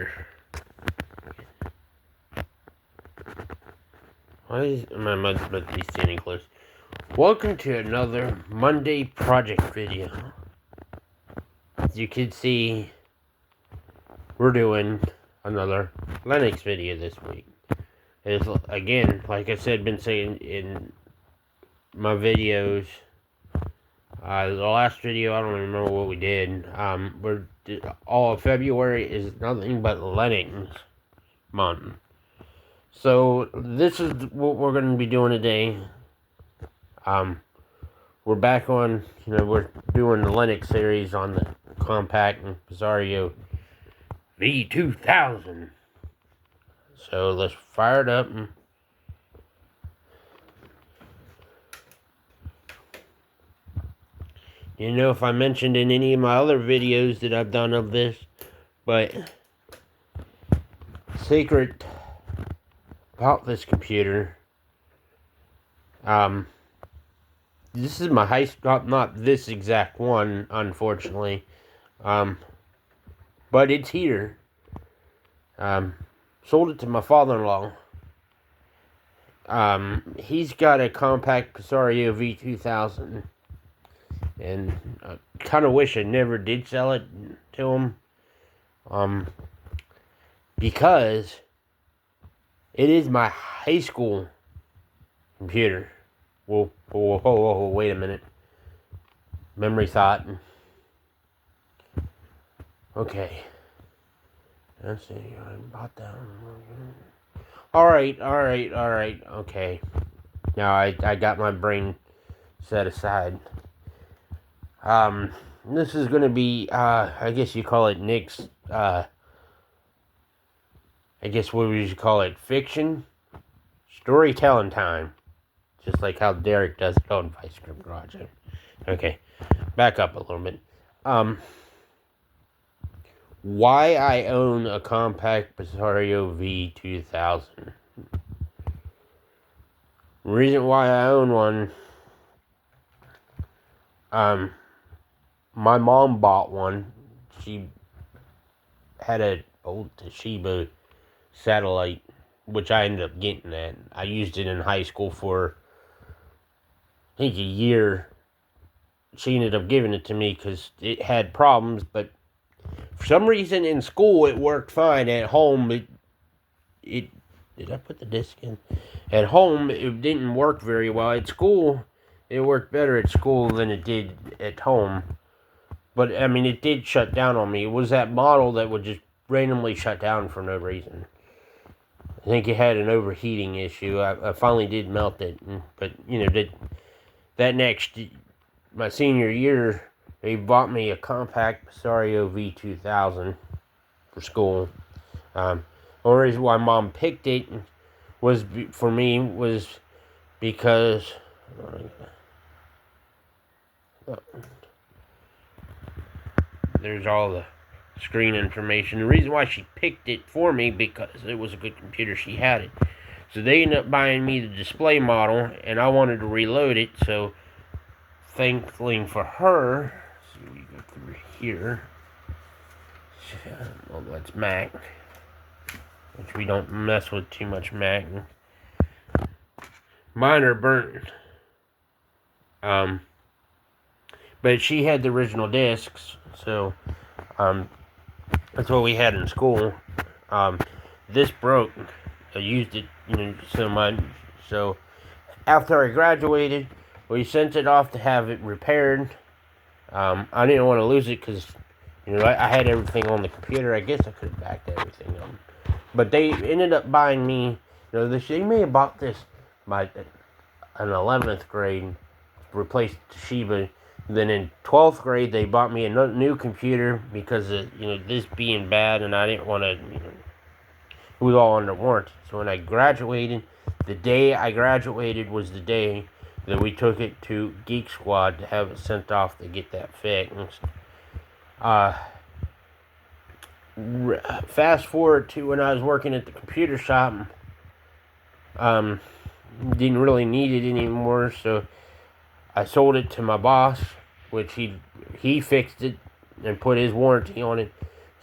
here. Why is my must be standing close? Welcome to another Monday project video. As you can see, we're doing another Linux video this week. It's, again, like I said, been saying in my videos. The last video, I don't remember what we did. All of February is nothing but Linux month. So this is what we're going to be doing today. We're back on, we're doing the Linux series on the Compact and Sabayon V2000. So let's fire it up. You know if I mentioned in any of my other videos that I've done of this, but secret about this computer. This is my high school, not this exact one, unfortunately. But it's here. Sold it to my father-in-law. He's got a compact Sabayon V2000. And I kind of wish I never did sell it to him. Because it is my high school computer. Whoa, wait a minute. Memory thought. Okay. Let's see, I bought that one. Alright, okay. Now I got my brain set aside. This is gonna be, I guess you call it Nick's, I guess what would you call it, fiction? Storytelling time. Just like how Derek does it on Vice Script Garage. Okay, back up a little bit. Why I own a compact Sabayon V2000. Reason why I own one, my mom bought one. She had an old Toshiba satellite, which I ended up getting that. I used it in high school for, I think, a year. She ended up giving it to me because it had problems, but for some reason in school it worked fine. At home, it did I put the disc in? At home, it didn't work very well. At school, it worked better at school than it did at home. But, I mean, it did shut down on me. It was that model that would just randomly shut down for no reason. I think it had an overheating issue. I finally did melt it. But, my senior year, they bought me a compact Sabayon V2000 for school. The only reason why Mom picked it was because there's all the screen information. The reason why she picked it for me, because it was a good computer, she had it. So they ended up buying me the display model, and I wanted to reload it, so thankfully for her, so we go through here. Well, that's Mac, which we don't mess with too much Mac. Mine are burnt. But she had the original discs, so that's what we had in school. This broke. I used it, so much. So after I graduated, we sent it off to have it repaired. I didn't want to lose it because, I had everything on the computer. I guess I could have backed everything up. But they ended up buying me, they may have bought this by an 11th grade, replaced Toshiba. Then in 12th grade, they bought me a new computer because of, this being bad, and I didn't want to, it was all under warranty. So when I graduated, the day I graduated was the day that we took it to Geek Squad to have it sent off to get that fixed. Fast forward to when I was working at the computer shop, didn't really need it anymore, so I sold it to my boss, which he fixed it and put his warranty on it.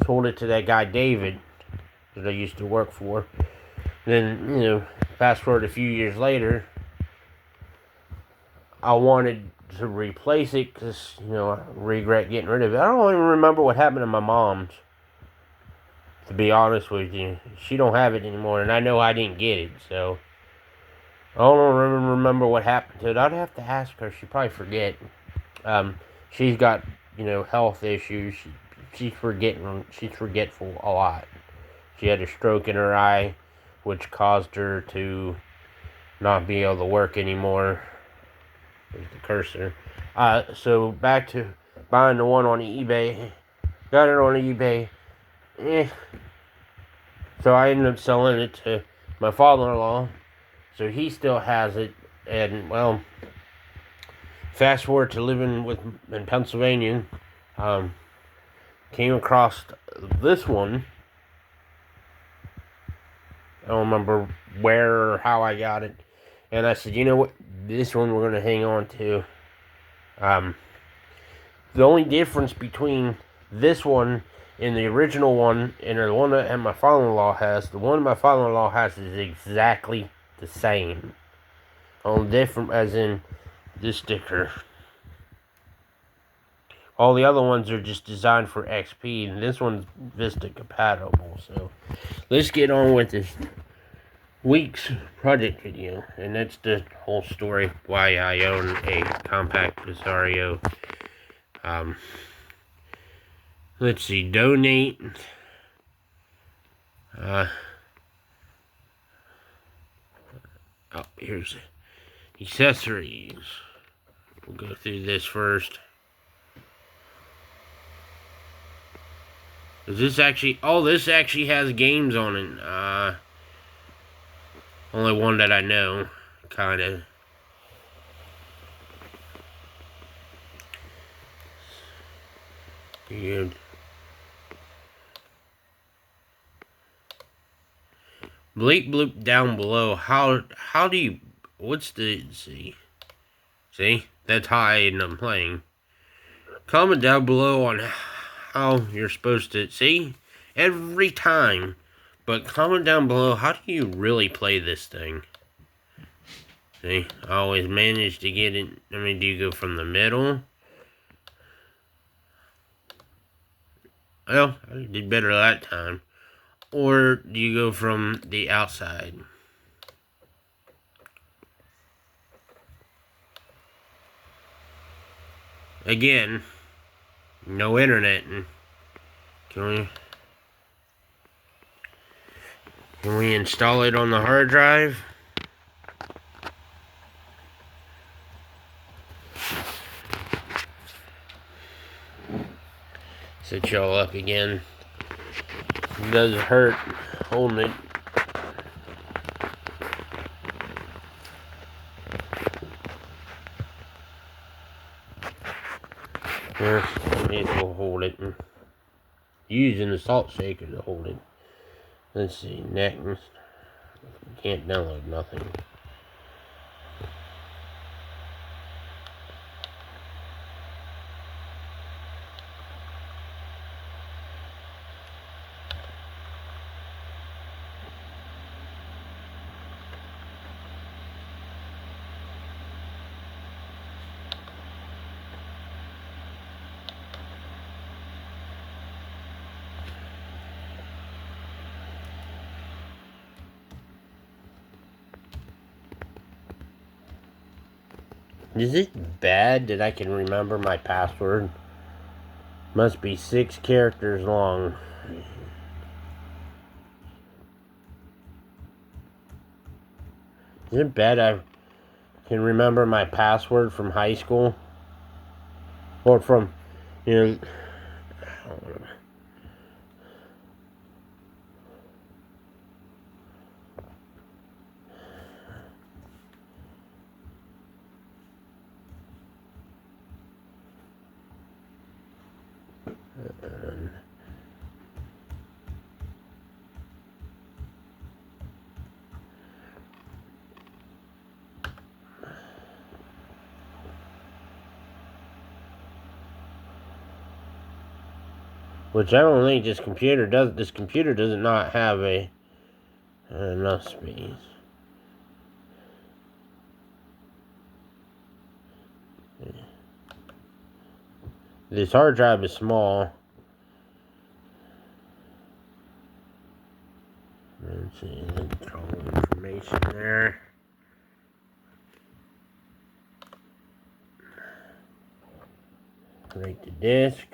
Sold it to that guy David, that I used to work for. Then, fast forward a few years later, I wanted to replace it because, I regret getting rid of it. I don't even remember what happened to my mom's, to be honest with you. She don't have it anymore, and I know I didn't get it, so I don't remember what happened to it. I'd have to ask her. She'd probably forget. She's got, health issues. She's forgetful a lot. She had a stroke in her eye, which caused her to not be able to work anymore. There's the cursor. So back to buying the one on eBay. Got it on eBay. So I ended up selling it to my father-in-law. So he still has it. And, well, fast forward to living in Pennsylvania. Came across this one. I don't remember where or how I got it. And I said, you know what? This one we're going to hang on to. The only difference between this one and the original one and the one that my father-in-law has, the one my father-in-law has is exactly the same. Only different as in this sticker. All the other ones are just designed for XP, and this one's Vista compatible. So let's get on with this week's project video, and that's the whole story why I own a compact Rosario. Let's see, donate. Here's accessories. We'll go through this first. Is this actually? Oh, this actually has games on it. Only one that I know, kind of. Good. Bleep bloop down below. How do you? What's the see? That's how I end up playing. Comment down below on how you're supposed to see every time. But comment down below, how do you really play this thing? See, I always manage to get it. I mean, do you go from the middle? Well, I did better that time. Or do you go from the outside? Again, no internet. Can we install it on the hard drive? Set y'all up again. It does hurt holding it. Here, it will hold it. Using the salt shaker to hold it. Let's see, next. Can't download nothing. Is it bad that I can remember my password? Must be 6 characters long. Is it bad I can remember my password from high school? Or from, I don't know. Which I don't think this computer does. This computer does not have enough space. This hard drive is small. Let's see, control information there. Rate the disk.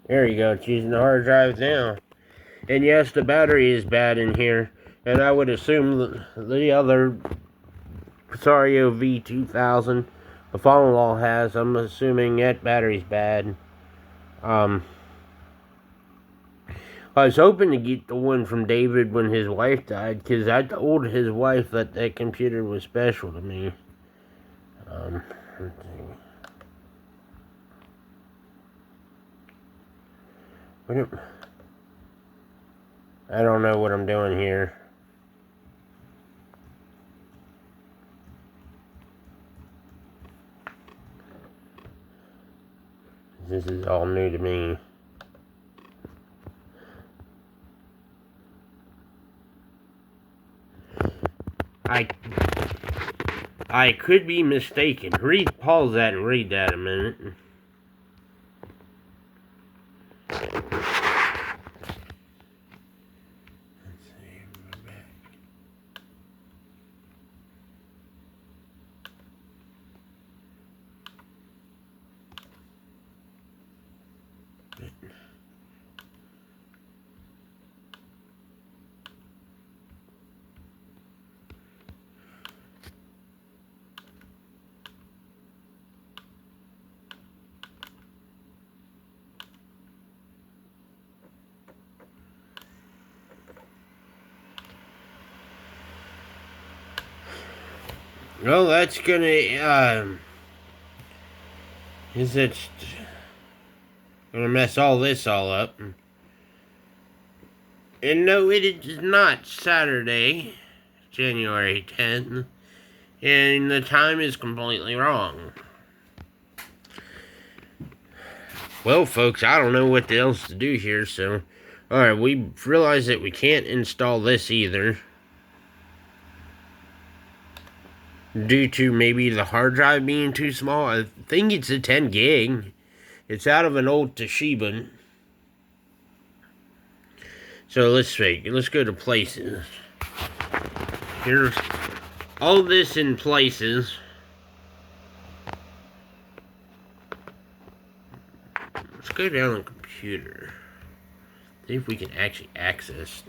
There you go, it's using the hard drive now. And yes, the battery is bad in here. And I would assume the other Sabayon V2000 the father-in-law has, I'm assuming that battery's bad. I was hoping to get the one from David when his wife died, because I told his wife that that computer was special to me. Let's see. I don't know what I'm doing here. This is all new to me. I could be mistaken. Pause that and read that a minute. Well, that's gonna, gonna mess all this all up. And no, it is not Saturday, January 10th, and the time is completely wrong. Well, folks, I don't know what else to do here, so, alright, we realize that we can't install this either. Due to maybe the hard drive being too small. I think it's a 10 gig. It's out of an old Toshiba. So let's see. Let's go to places. Here's all this in places. Let's go down on computer. See if we can actually access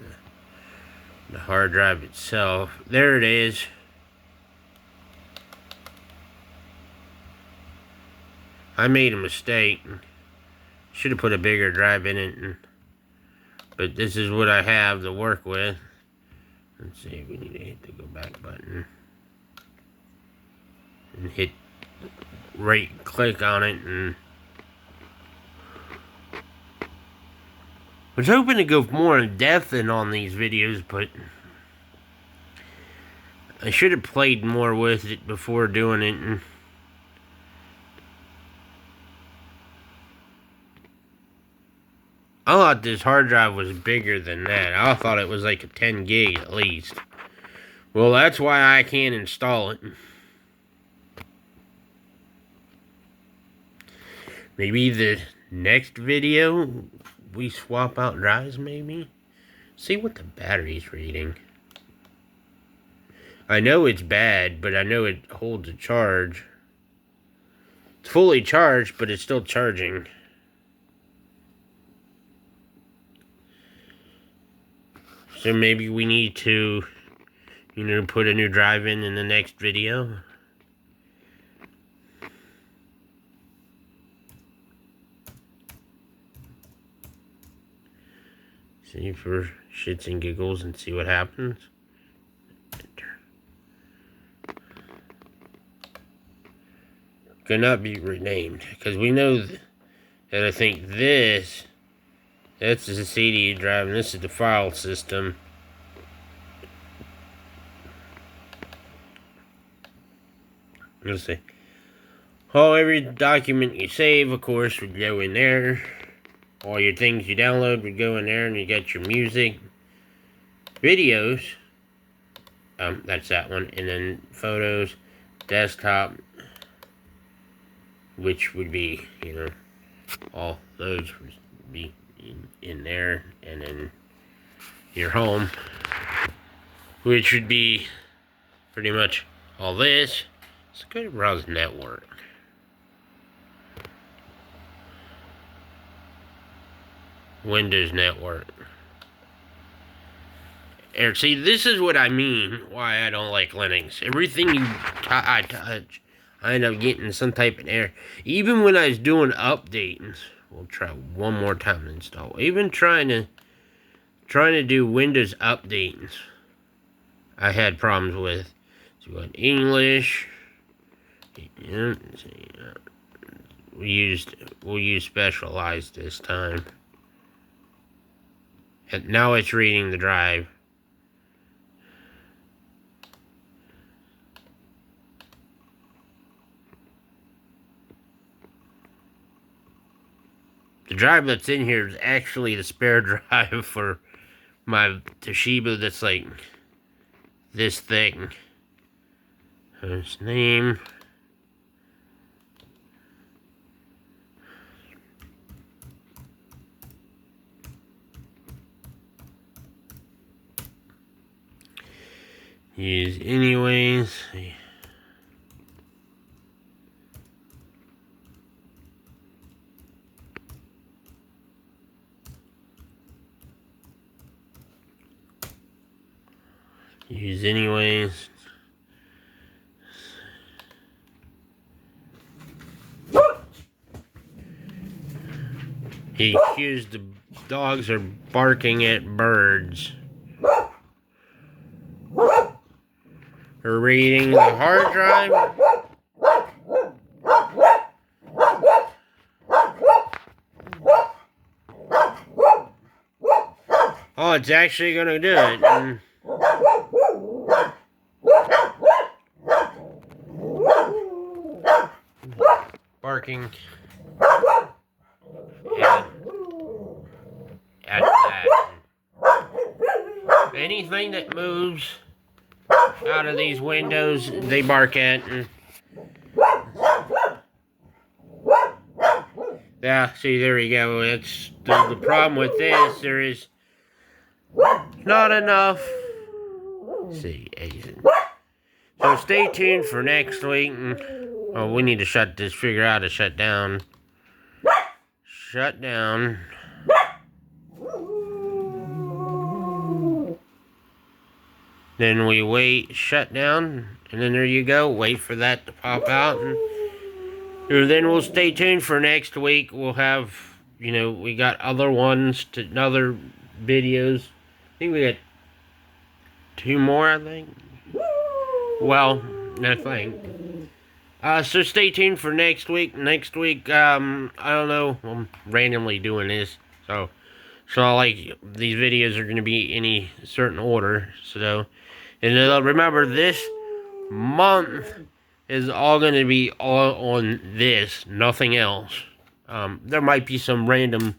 the hard drive itself. There it is. I made a mistake. Should have put a bigger drive in it. But this is what I have to work with. Let's see, we need to hit the go back button. And hit right click on it. And I was hoping to go more in depth in on these videos, but I should have played more with it before doing it. I thought this hard drive was bigger than that. I thought it was like a 10 gig at least. Well, that's why I can't install it. Maybe the next video we swap out drives, maybe? See what the battery's reading. I know it's bad, but I know it holds a charge. It's fully charged, but it's still charging. So maybe we need to, put a new drive in the next video. See for shits and giggles and see what happens. Enter. Cannot be renamed because we know that I think that's the CD drive, and this is the file system. Let's see. Oh, every document you save, of course, would go in there. all your things you download would go in there, and you got your music, videos. That's that one, and then photos, desktop, which would be, all those would be in there, and then your home, which would be pretty much all this. Let's go to browse network. Windows network. And see, this is what I mean why I don't like Linux. Everything I touch, I end up getting some type of error. Even when I was doing updates, we'll try one more time to install. Even trying to do Windows updates, I had problems with. So we got English. We'll use specialized this time. And now it's reading the drive. The drive that's in here is actually the spare drive for my Toshiba that's like this thing. His name. Use anyways. Use anyways. He accused the dogs are barking at birds. We're reading the hard drive. Oh, it's actually gonna do it. Barking. At that. Anything that moves out of these windows, they bark at. Yeah, see, there we go. That's the problem with this. There is not enough. Let's see, so stay tuned for next week. Oh, we need to figure out how to shut down. Shut down. Then we wait, shut down, and then there you go. Wait for that to pop out, and then we'll stay tuned for next week. We'll have, we got other other videos. I think we got 2 more, I think. Well, I think. So stay tuned for next week. Next week, I don't know. I'm randomly doing this, so like these videos are going to be in any certain order. So, and remember, this month is all going to be all on this, nothing else. There might be some random,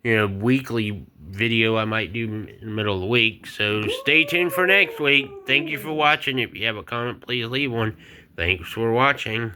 weekly video I might do in the middle of the week. So stay tuned for next week. Thank you for watching. If you have a comment, please leave one. Thanks for watching.